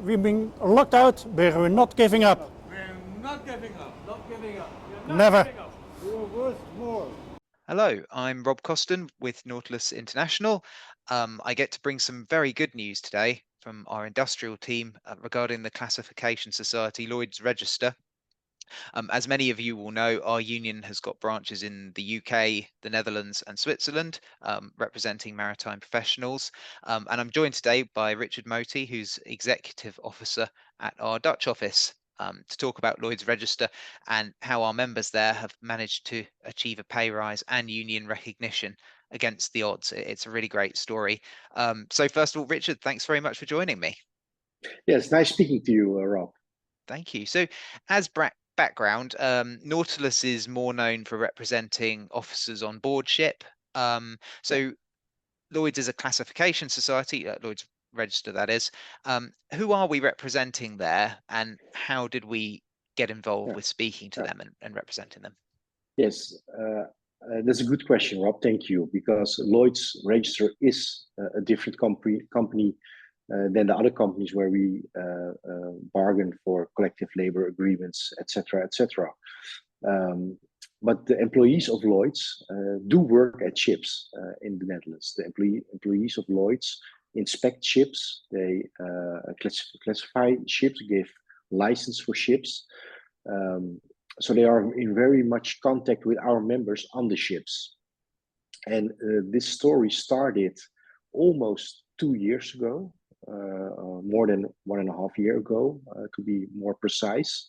We've been locked out, but we're not giving up. We're not giving up. Not giving up. We're not Never. giving up. We are worth more. Hello, I'm Rob Coston with Nautilus International. I get to bring some very good news today from our industrial team regarding the Classification Society Lloyd's Register. As many of you will know, our union has got branches in the UK, the Netherlands and Switzerland, representing maritime professionals. And I'm joined today by Richard Moti, who's Executive Officer at our Dutch office, to talk about Lloyd's Register and how our members there have managed to achieve a pay rise and union recognition against the odds. It's a really great story. So first of all, Richard, thanks very much for joining me. Yes, nice speaking to you, Rob. Thank you. So as background, Nautilus is more known for representing officers on board ship. So Lloyd's is a classification society, Lloyd's Register that is. Who are we representing there, and how did we get involved with speaking to them and representing them? Yes, that's a good question, Rob. Thank you, because Lloyd's Register is a different company than the other companies where we bargain for collective labor agreements, etc., etc. But the employees of Lloyd's do work at ships in the Netherlands. The employees of Lloyd's inspect ships, they classify ships, give license for ships. So they are in very much contact with our members on the ships. And this story started almost 2 years ago. More than 1.5 years ago, to be more precise.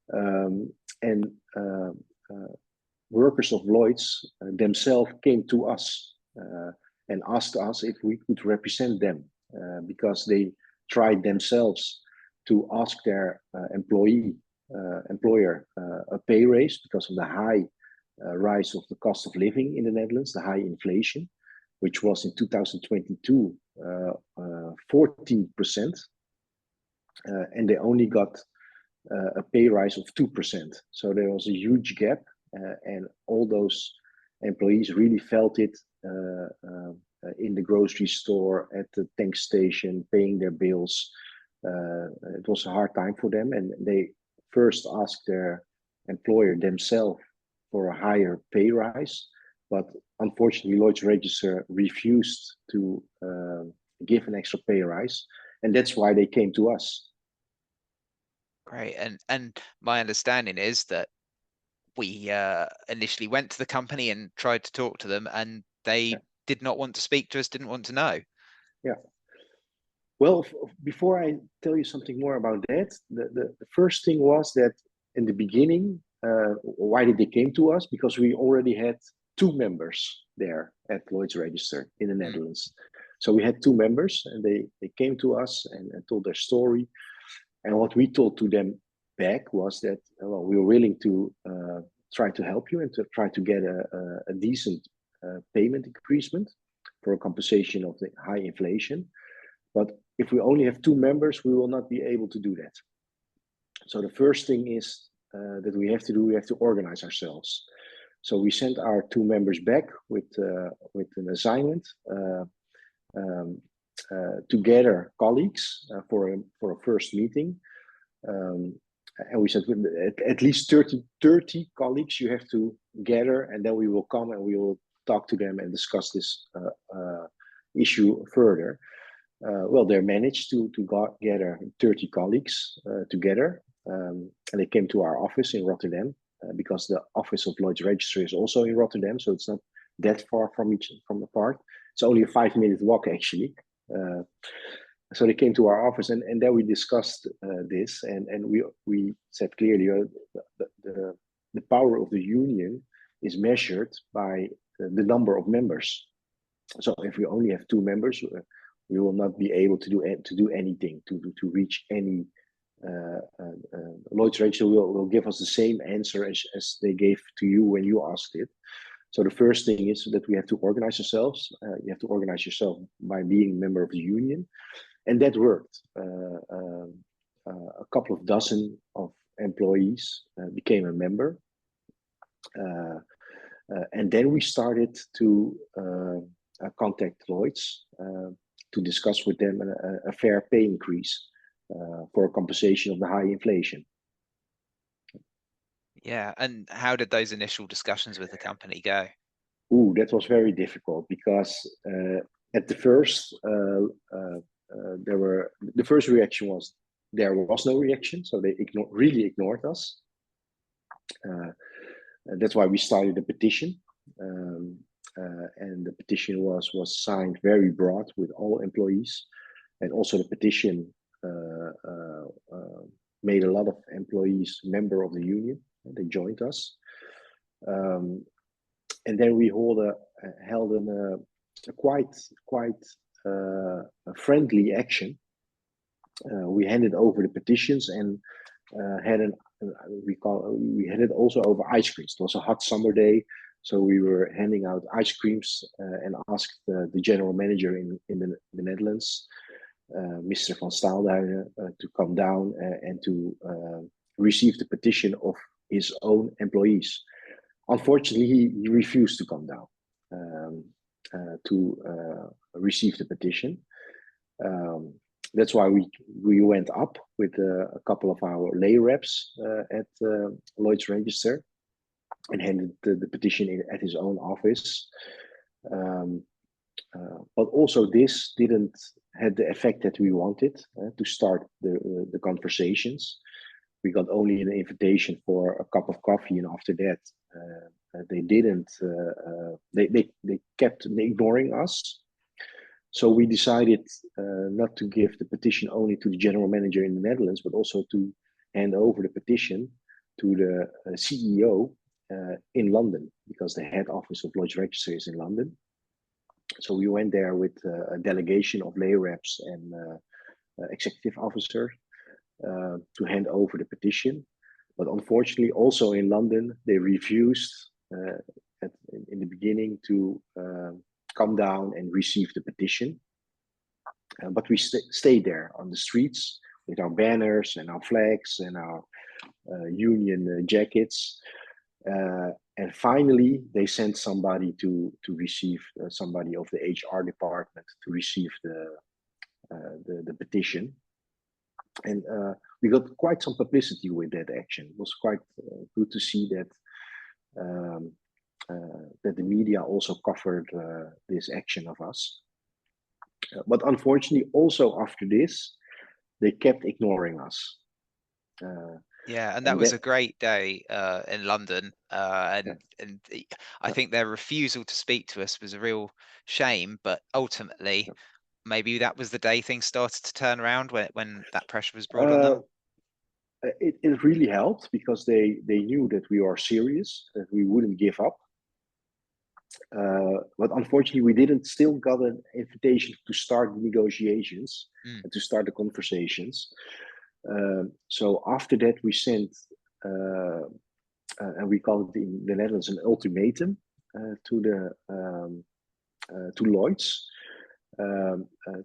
And workers of Lloyd's themselves came to us and asked us if we could represent them because they tried themselves to ask their employer a pay raise because of the high rise of the cost of living in the Netherlands, the high inflation, which was in 2022 14%, and they only got a pay rise of 2%. So there was a huge gap, and all those employees really felt it in the grocery store, at the tank station, paying their bills. It was a hard time for them, and they first asked their employer themselves for a higher pay rise. But unfortunately, Lloyd's Register refused to give an extra pay rise, and that's why they came to us. Great, and my understanding is that we initially went to the company and tried to talk to them, and they did not want to speak to us, didn't want to know. Yeah. Well, before I tell you something more about that, the first thing was that in the beginning, why did they came to us? Because we already had 2 members there at Lloyd's Register in the Netherlands. So we had 2 members, and they came to us and told their story. And what we told to them back was that, well, we were willing to try to help you and to try to get a decent payment increasement for a compensation of the high inflation. But if we only have 2 members, we will not be able to do that. So the first thing is that we have to do, we have to organize ourselves. So we sent our 2 members back with an assignment to gather colleagues for a first meeting. And we said at least 30 colleagues you have to gather, and then we will come and we will talk to them and discuss this issue further. Well, they managed to gather 30 colleagues together, and they came to our office in Rotterdam because the office of Lloyd's Register is also in Rotterdam, so it's not that far from apart. It's only a 5-minute walk actually. So they came to our office, and then we discussed this, and we said clearly the power of the union is measured by the number of members. So if we only have 2 members, we will not be able to do anything to reach any. Lloyd's Register will give us the same answer as they gave to you when you asked it. So the first thing is that we have to organize ourselves. You have to organize yourself by being a member of the union, and that worked. A couple of dozen of employees became a member, and then we started to contact Lloyd's to discuss with them a fair pay increase for compensation of the high inflation. Yeah, and how did those initial discussions with the company go? Ooh, that was very difficult because at the first the first reaction was there was no reaction, so they really ignored us. That's why we started a petition, and the petition was signed very broad with all employees, and also the petition made a lot of employees member of the union. And they joined us, and then we held a quite friendly action. We handed over the petitions and we handed also over ice creams. It was a hot summer day, so we were handing out ice creams and asked the general manager in the Netherlands, Mr. van Staalduinen, to come down and to receive the petition of his own employees. Unfortunately, he refused to come down to receive the petition. That's why we went up with a couple of our lay reps at Lloyd's Register and handed the petition at his own office. But also this didn't have the effect that we wanted to start the conversations. We got only an invitation for a cup of coffee, and after that, they kept ignoring us. So we decided not to give the petition only to the general manager in the Netherlands, but also to hand over the petition to the CEO in London, because the head office of Lloyd's Register is in London. So we went there with a delegation of lay reps and executive officers to hand over the petition. But unfortunately, also in London, they refused in the beginning to come down and receive the petition. But we stayed there on the streets with our banners and our flags and our union jackets. And finally, they sent somebody to receive somebody of the HR department to receive the petition. And we got quite some publicity with that action. It was quite good to see that that the media also covered this action of us. But unfortunately, also after this, they kept ignoring us. Yeah, and that was a great day in London, and I think their refusal to speak to us was a real shame. But ultimately, maybe that was the day things started to turn around when that pressure was brought on them. It really helped because they knew that we are serious, that we wouldn't give up. But unfortunately, we didn't still got an invitation to start negotiations and to start the conversations. So after that, we sent, and we call it in the Netherlands an ultimatum to Lloyd's,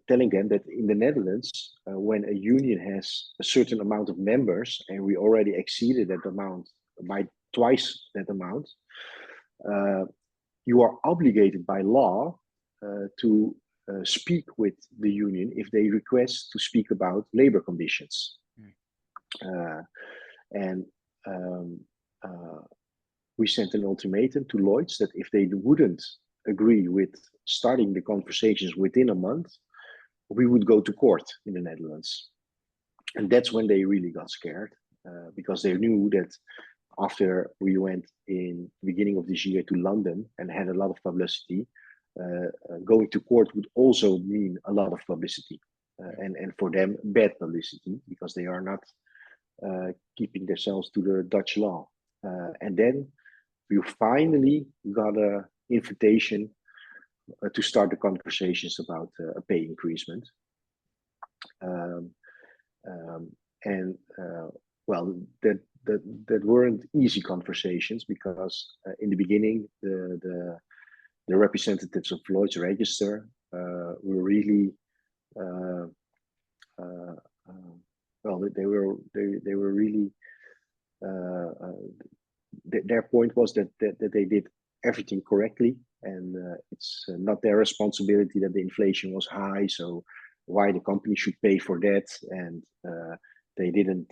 telling them that in the Netherlands, when a union has a certain amount of members, and we already exceeded that amount by twice that amount, you are obligated by law to speak with the union if they request to speak about labor conditions. We sent an ultimatum to Lloyd's that if they wouldn't agree with starting the conversations within a month, we would go to court in the Netherlands. And that's when they really got scared, because they knew that after we went in the beginning of this year to London and had a lot of publicity, going to court would also mean a lot of publicity, and for them bad publicity, because they are not keeping themselves to the Dutch law. And then we finally got an invitation to start the conversations about a pay increasement. Well, that weren't easy conversations, because in the beginning the representatives of Lloyd's Register were really well, they were really their point was that they did everything correctly, and it's not their responsibility that the inflation was high, so why the company should pay for that, and they didn't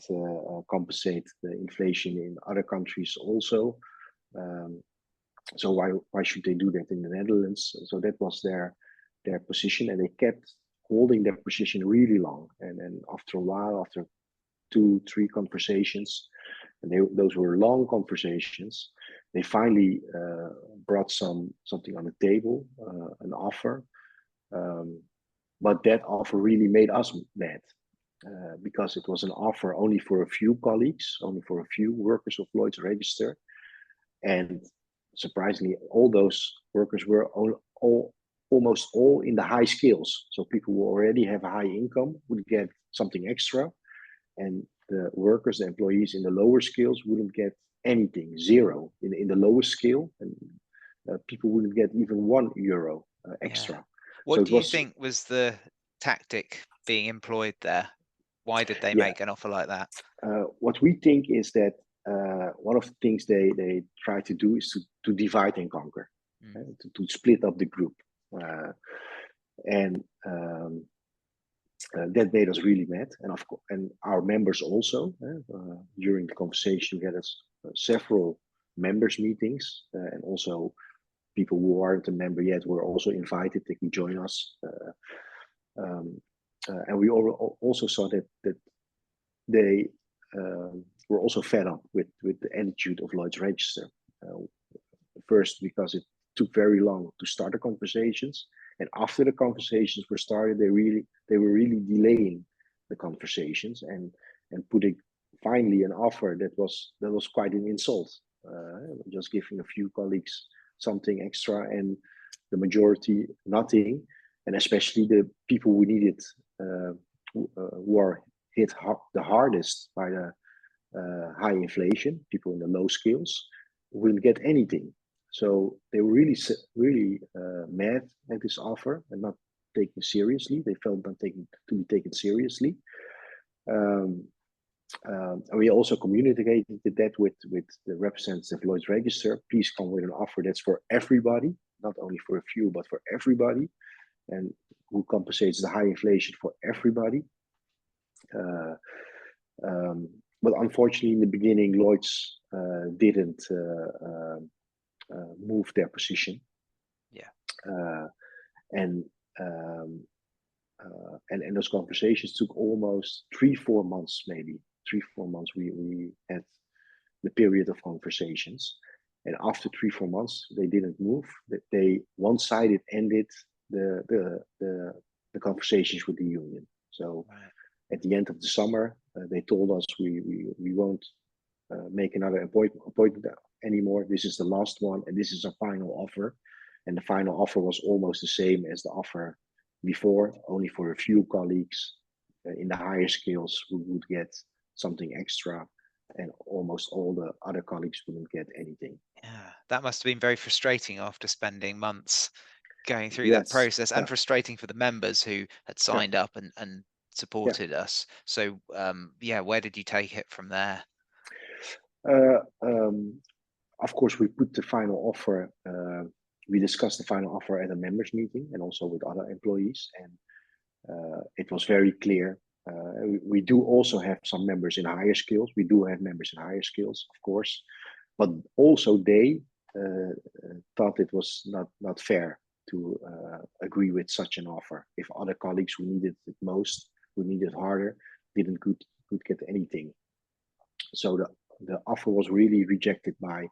compensate the inflation in other countries also. So why should they do that in the Netherlands? So that was their position, and they kept holding their position really long. And then after a while, after 2-3 conversations, and those were long conversations, they finally brought something on the table, an offer. But that offer really made us mad, because it was an offer only for a few colleagues, only for a few workers of Lloyd's Register. And surprisingly, all those workers were almost all in the high skills. So people who already have a high income would get something extra, and the workers, the employees in the lower skills wouldn't get anything, zero in the lowest scale, and people wouldn't get even €1 extra. Yeah. What So do you think was the tactic being employed there? Why did they make an offer like that? What we think is that one of the things they try to do is to divide and conquer, to split up the group, and that made us really mad. And of course, and our members also. During the conversation, we had several members meetings, and also people who aren't a member yet were also invited. They can join us, and we also saw that they were also fed up with the attitude of Lloyd's Register. First, because it took very long to start the conversations, and after the conversations were started, they were really delaying the conversations and putting finally an offer that was quite an insult. Just giving a few colleagues something extra, and the majority nothing, and especially the people who needed, who are hit the hardest by the high inflation, people in the low skills, wouldn't get anything. So they were really mad at this offer and not taken seriously. They felt not to be taken seriously. And we also communicated that with the representatives of Lloyd's Register. Please come with an offer that's for everybody, not only for a few, but for everybody, and who compensates the high inflation for everybody. But unfortunately, in the beginning, Lloyd's didn't move their position. And those conversations took almost 3-4 months, maybe 3-4 months. We had the period of conversations, and after 3-4 months, they didn't move. They one-sided ended the conversations with the union. So at the end of the summer, they told us we won't make another appointment anymore. This is the last one, and this is a final offer. And the final offer was almost the same as the offer before, only for a few colleagues in the higher skills who would get something extra, and almost all the other colleagues wouldn't get anything. Yeah, that must have been very frustrating after spending months going through that process, and frustrating for the members who had signed up and supported us. So where did you take it from there? Of course, we put the final offer, we discussed the final offer at a members meeting and also with other employees, and it was very clear. We do also have some members in higher skills. We do have members in higher skills, of course, but also they thought it was not fair to agree with such an offer. If other colleagues who needed it most, who needed harder, didn't could get anything. So the offer was really rejected by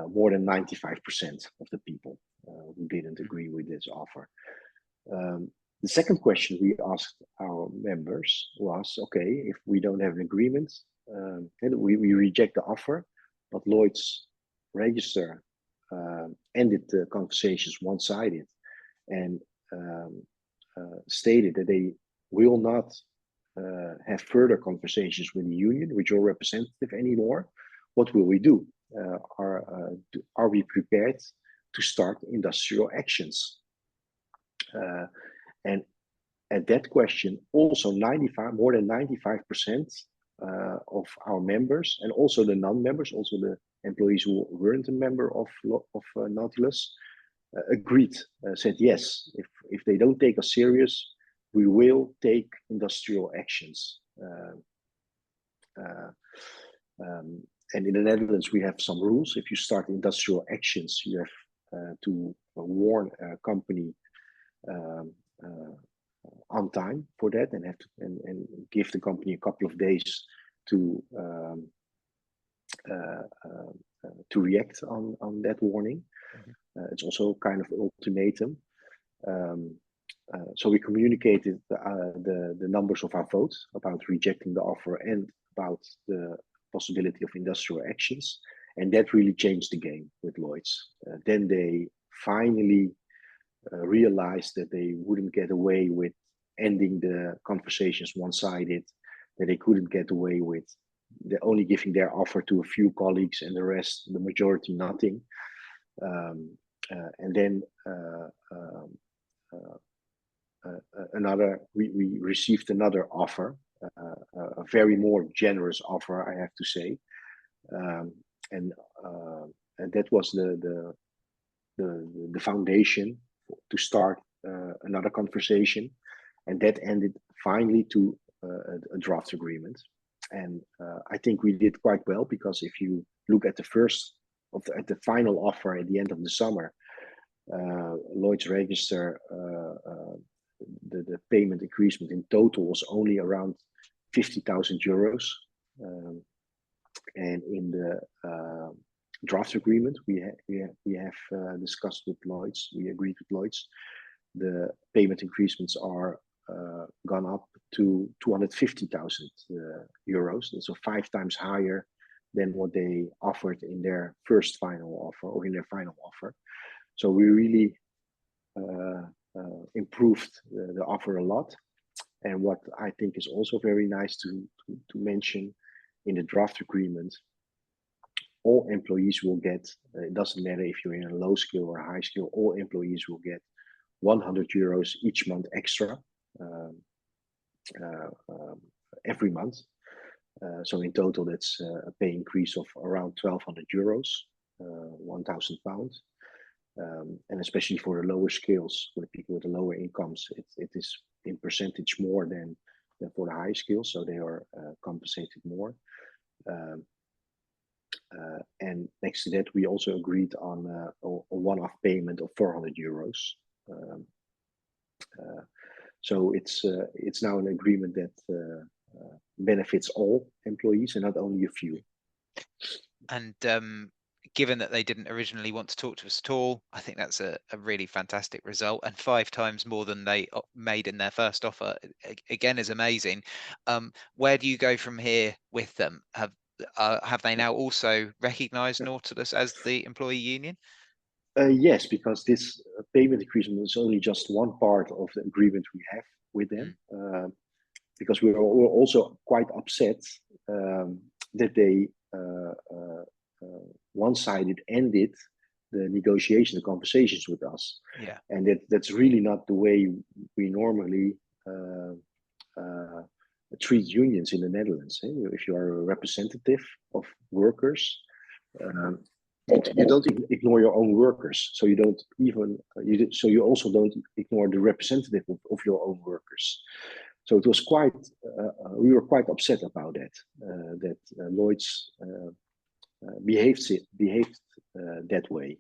more than 95% of the people who didn't agree with this offer. The second question we asked our members was, okay, if we don't have an agreement, we reject the offer, but Lloyd's Register ended the conversations one-sided and stated that they will not have further conversations with the union, with your representative anymore. What will we do? Are we prepared to start industrial actions? And at that question, also more than 95% of our members, and also the non-members, also the employees who weren't a member of Nautilus, agreed, said yes. If they don't take us serious, we will take industrial actions. And in the Netherlands, we have some rules. If you start industrial actions, you have to warn a company on time for that, and have to and give the company a couple of days to react on that warning. It's also kind of ultimatum. So we communicated the numbers of our votes about rejecting the offer and about the possibility of industrial actions, and that really changed the game with Lloyd's. Then they finally realized that they wouldn't get away with ending the conversations one-sided, that they couldn't get away with only giving their offer to a few colleagues and the rest, the majority, nothing. And then we received another offer, a very more generous offer, I have to say, and that was the foundation to start another conversation, and that ended finally to a draft agreement. And I think we did quite well, because if you look at at the final offer at the end of the summer, Lloyd's Register, the payment increasement in total was only around 50,000 euros. And in the draft agreement we have discussed with Lloyd's, we agreed with Lloyd's, the payment increasements are gone up to 250,000 euros, and so 5 times higher than what they offered in their first final offer, or in their final offer. So we really improved the offer a lot. And what I think is also very nice to mention, in the draft agreement, all employees will get, it doesn't matter if you're in a low skill or a high skill, all employees will get 100 euros each month extra every month. So in total, that's a pay increase of around 1,200 euros, 1,000 pounds. And especially for the lower skills, for the people with the lower incomes, it is in percentage more than for the high skills, so they are compensated more. And next to that, we also agreed on a one-off payment of 400 euros. So it's now an agreement that benefits all employees and not only a few. And given that they didn't originally want to talk to us at all, I think that's a really fantastic result, and 5 times more than they made in their first offer, again, is amazing. Where do you go from here with them? Have they now also recognized Nautilus as the employee union? Yes, because this payment increasement is only just one part of the agreement we have with them. Because we're also quite upset that they one-sided ended the negotiation, the conversations with us. Yeah. And that's really not the way we normally treat unions in the Netherlands. If you are a representative of workers, you don't ignore your own workers. So you don't even so you also don't ignore the representative of your own workers. So it was quite we were quite upset about that. That Lloyd's behaved that way.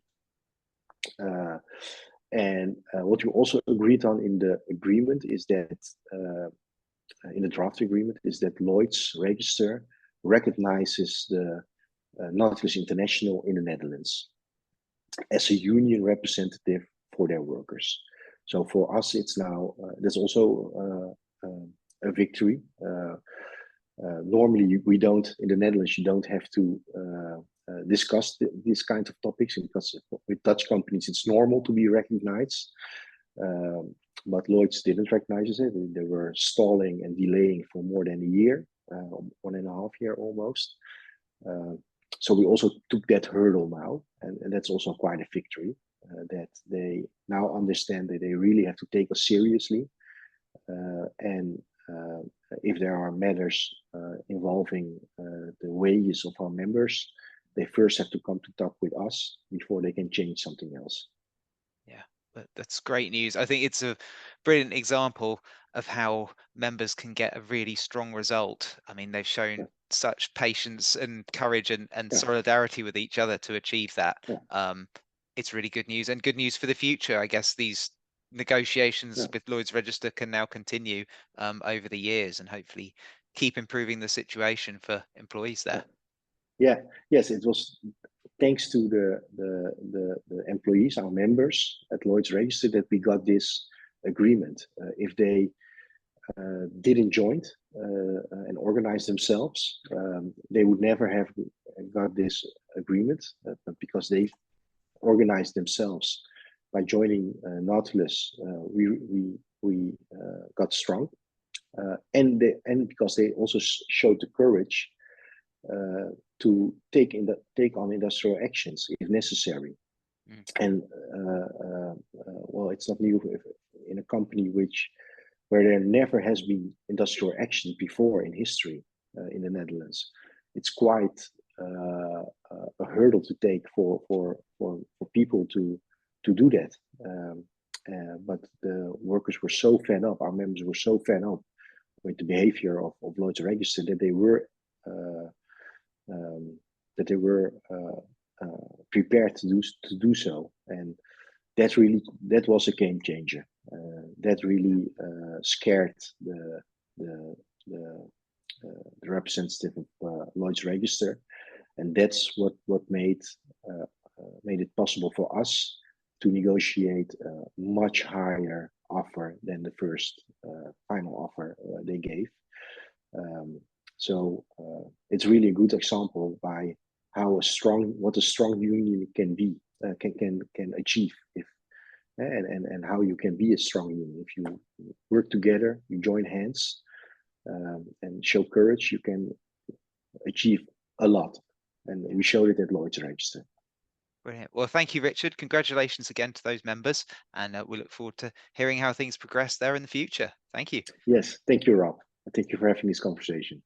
And what we also agreed on in the agreement is that in the draft agreement is that Lloyd's Register recognizes the Nautilus International in the Netherlands as a union representative for their workers. So for us, it's now there's also a victory. Normally, we don't in the Netherlands. You don't have to discuss these kinds of topics, because with Dutch companies, it's normal to be recognized. But Lloyd's didn't recognize it. They were stalling and delaying for more than a year, 1.5 years almost. So we also took that hurdle now, and that's also quite a victory, that they now understand that they really have to take us seriously. And if there are matters involving the wages of our members, they first have to come to talk with us before they can change something else. Yeah, that's great news. I think it's a brilliant example of how members can get a really strong result. I mean, they've shown such patience and courage and solidarity with each other to achieve that. It's really good news, and good news for the future. I guess these negotiations with Lloyd's Register can now continue over the years, and hopefully keep improving the situation for employees there. Yes, it was thanks to the employees, our members at Lloyd's Register, that we got this agreement. If they didn't join and organize themselves, they would never have got this agreement. But because they organized themselves by joining Nautilus, we got strong, and because they also showed the courage to take on industrial actions if necessary. And well, it's not new in a company where there never has been industrial action before in history in the Netherlands. It's quite a hurdle to take for people to do that. But the workers were so fed up, our members were so fed up with the behavior of Lloyd's Register that they were prepared to do so, and that was a game changer. That really scared the representative of Lloyd's Register, and that's what made it possible for us to negotiate a much higher offer than the first final offer they gave. So it's really a good example by what a strong union can be, can achieve, and how you can be a strong union. If you work together, you join hands, and show courage, you can achieve a lot. And we showed it at Lloyd's Register. Brilliant. Well, thank you, Richard. Congratulations again to those members, and we look forward to hearing how things progress there in the future. Thank you. Yes, thank you, Rob. Thank you for having this conversation.